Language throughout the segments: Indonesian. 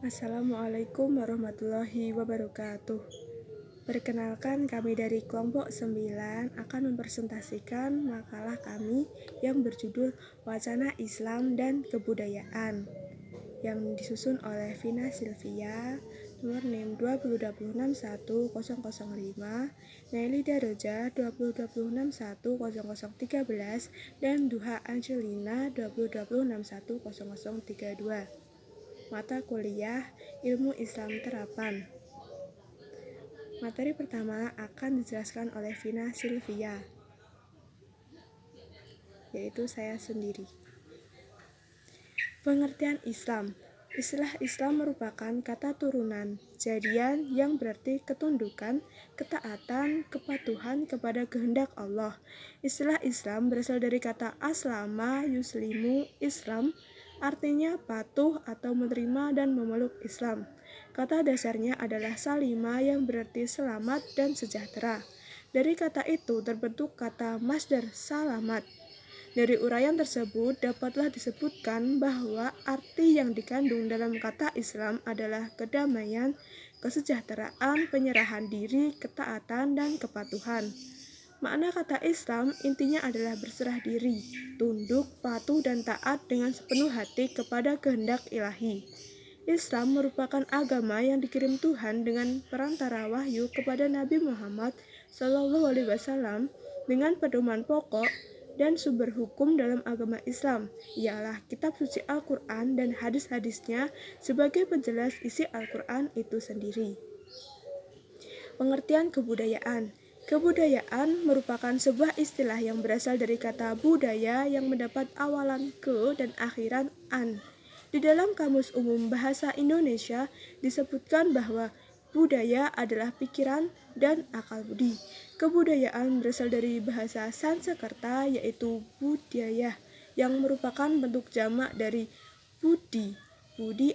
Assalamualaikum warahmatullahi wabarakatuh. Perkenalkan, kami dari kelompok 9 akan mempresentasikan makalah kami yang berjudul Wacana Islam dan Kebudayaan yang disusun oleh Vina Silvia, nomor NIM 2020610005, Nailida Roja 2020610013, dan Duha Angelina 2020610032. Mata kuliah Ilmu Islam Terapan. Materi pertama akan dijelaskan oleh Vina Silvia, yaitu saya sendiri. Pengertian Islam. Istilah Islam merupakan kata turunan jadian yang berarti ketundukan, ketaatan, kepatuhan kepada kehendak Allah. Istilah Islam berasal dari kata aslama yuslimu Islam, artinya patuh atau menerima dan memeluk Islam. Kata dasarnya adalah salima yang berarti selamat dan sejahtera. Dari kata itu terbentuk kata masdar salamat. Dari uraian tersebut dapatlah disebutkan bahwa arti yang dikandung dalam kata Islam adalah kedamaian, kesejahteraan, penyerahan diri, ketaatan, dan kepatuhan. Makna kata Islam intinya adalah berserah diri, tunduk, patuh, dan taat dengan sepenuh hati kepada kehendak ilahi. Islam merupakan agama yang dikirim Tuhan dengan perantara wahyu kepada Nabi Muhammad SAW dengan pedoman pokok dan sumber hukum dalam agama Islam ialah kitab suci Al-Quran dan hadis-hadisnya sebagai penjelas isi Al-Quran itu sendiri. Pengertian kebudayaan. Kebudayaan merupakan sebuah istilah yang berasal dari kata budaya yang mendapat awalan ke dan akhiran an. Di dalam Kamus Umum Bahasa Indonesia disebutkan bahwa budaya adalah pikiran dan akal budi. Kebudayaan berasal dari bahasa Sanskerta yaitu budaya yang merupakan bentuk jamak dari budi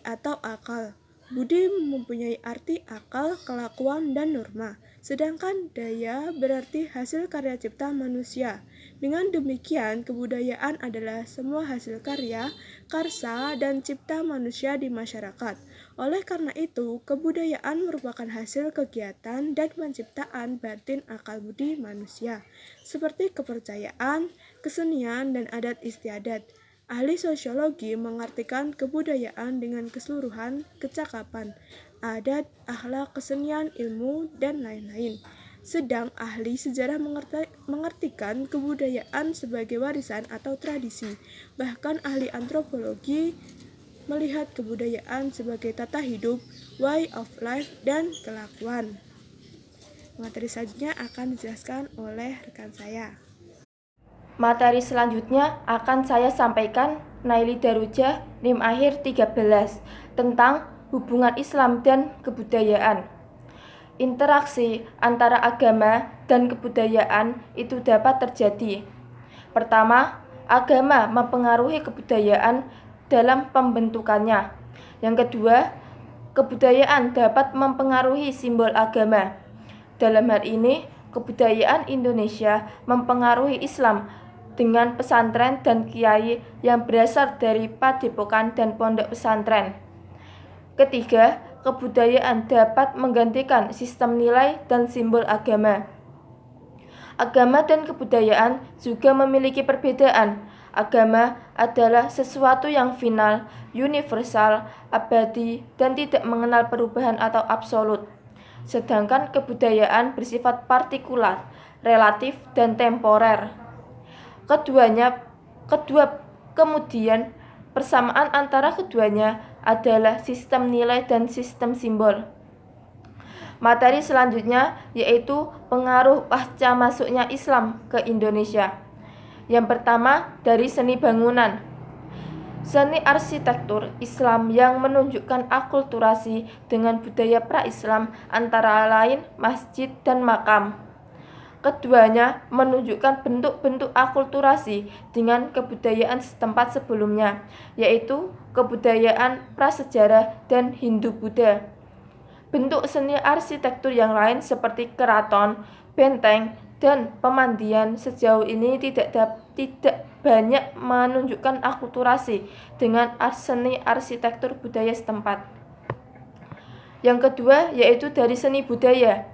atau akal. Budi mempunyai arti akal, kelakuan, dan norma, sedangkan daya berarti hasil karya cipta manusia. Dengan demikian, kebudayaan adalah semua hasil karya, karsa, dan cipta manusia di masyarakat. Oleh karena itu, kebudayaan merupakan hasil kegiatan dan penciptaan batin akal budi manusia, seperti kepercayaan, kesenian, dan adat istiadat. Ahli sosiologi mengartikan kebudayaan dengan keseluruhan kecakapan, adat, akhlak, kesenian, ilmu, dan lain-lain. Sedang ahli sejarah mengartikan kebudayaan sebagai warisan atau tradisi. Bahkan ahli antropologi melihat kebudayaan sebagai tata hidup, way of life, dan kelakuan. Materi selanjutnya akan dijelaskan oleh rekan saya. Materi selanjutnya akan saya sampaikan Nailida Roja, NIM akhir 13, tentang hubungan Islam dan kebudayaan. Interaksi antara agama dan kebudayaan itu dapat terjadi. Pertama, agama mempengaruhi kebudayaan dalam pembentukannya. Yang kedua, kebudayaan dapat mempengaruhi simbol agama. Dalam hal ini, kebudayaan Indonesia mempengaruhi Islam dengan pesantren dan kiai yang berasal dari padepokan dan pondok pesantren. Ketiga, kebudayaan dapat menggantikan sistem nilai dan simbol agama. Agama dan kebudayaan juga memiliki perbedaan. Agama adalah sesuatu yang final, universal, abadi, dan tidak mengenal perubahan atau absolut. Sedangkan kebudayaan bersifat partikular, relatif, dan temporer. Kemudian persamaan antara keduanya adalah sistem nilai dan sistem simbol. Materi selanjutnya yaitu pengaruh pasca masuknya Islam ke Indonesia. Yang pertama, dari seni bangunan. Seni arsitektur Islam yang menunjukkan akulturasi dengan budaya pra-Islam antara lain masjid dan makam. Keduanya menunjukkan bentuk-bentuk akulturasi dengan kebudayaan setempat sebelumnya, yaitu kebudayaan prasejarah dan Hindu-Buddha. Bentuk seni arsitektur yang lain seperti keraton, benteng, dan pemandian sejauh ini tidak banyak menunjukkan akulturasi dengan seni arsitektur budaya setempat. Yang kedua yaitu dari seni budaya.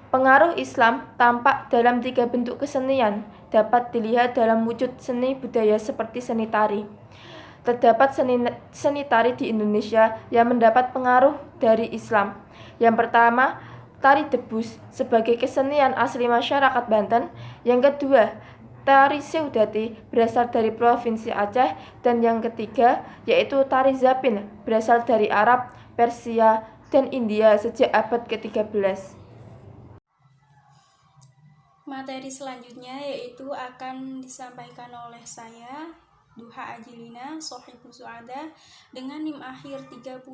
Pengaruh Islam tampak dalam 3 bentuk kesenian, dapat dilihat dalam wujud seni budaya seperti seni tari. Terdapat seni tari di Indonesia yang mendapat pengaruh dari Islam. Yang pertama, tari debus sebagai kesenian asli masyarakat Banten. Yang kedua, tari Seudati berasal dari Provinsi Aceh. Dan yang ketiga, yaitu tari Zapin berasal dari Arab, Persia, dan India sejak abad ke-13. Materi selanjutnya yaitu akan disampaikan oleh saya, Duha Ajilina, Sohibus Su'ada, dengan NIM akhir 32,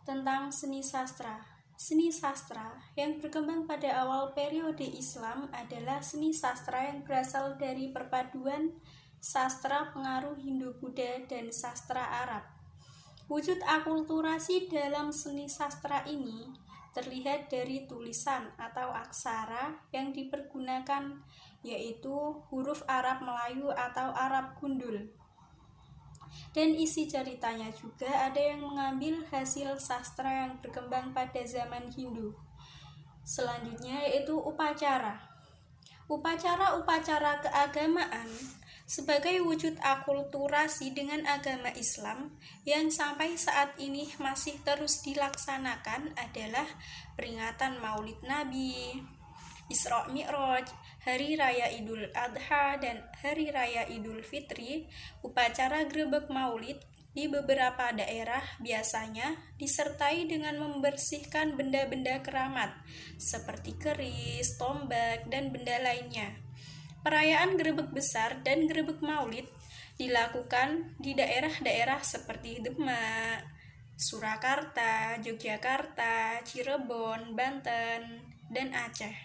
tentang seni sastra. Seni sastra yang berkembang pada awal periode Islam adalah seni sastra yang berasal dari perpaduan sastra pengaruh Hindu-Buddha dan sastra Arab. Wujud akulturasi dalam seni sastra ini terlihat dari tulisan atau aksara yang dipergunakan, yaitu huruf Arab Melayu atau Arab gundul. Dan isi ceritanya juga ada yang mengambil hasil sastra yang berkembang pada zaman Hindu. Selanjutnya yaitu upacara. Upacara-upacara keagamaan sebagai wujud akulturasi dengan agama Islam yang sampai saat ini masih terus dilaksanakan adalah peringatan Maulid Nabi, Isra Mi'raj, Hari Raya Idul Adha, dan Hari Raya Idul Fitri. Upacara grebek Maulid di beberapa daerah biasanya disertai dengan membersihkan benda-benda keramat seperti keris, tombak, dan benda lainnya. Perayaan grebek besar dan grebek Maulid dilakukan di daerah-daerah seperti Demak, Surakarta, Yogyakarta, Cirebon, Banten, dan Aceh.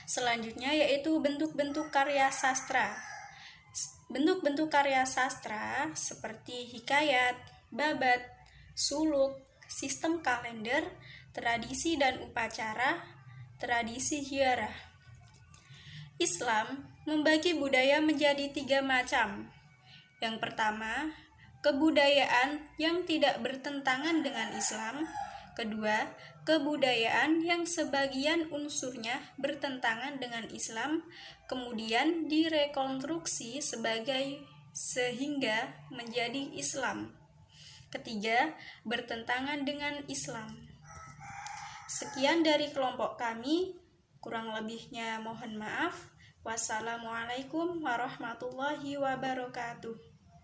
Selanjutnya yaitu bentuk-bentuk karya sastra. Bentuk-bentuk karya sastra seperti hikayat, babat, suluk, sistem kalender, tradisi dan upacara, tradisi ziarah. Islam membagi budaya menjadi 3 macam. Yang pertama, kebudayaan yang tidak bertentangan dengan Islam. Kedua, kebudayaan yang sebagian unsurnya bertentangan dengan Islam, kemudian direkonstruksi sehingga menjadi Islam. Ketiga, bertentangan dengan Islam. Sekian dari kelompok kami, kurang lebihnya mohon maaf. Wassalamualaikum warahmatullahi wabarakatuh.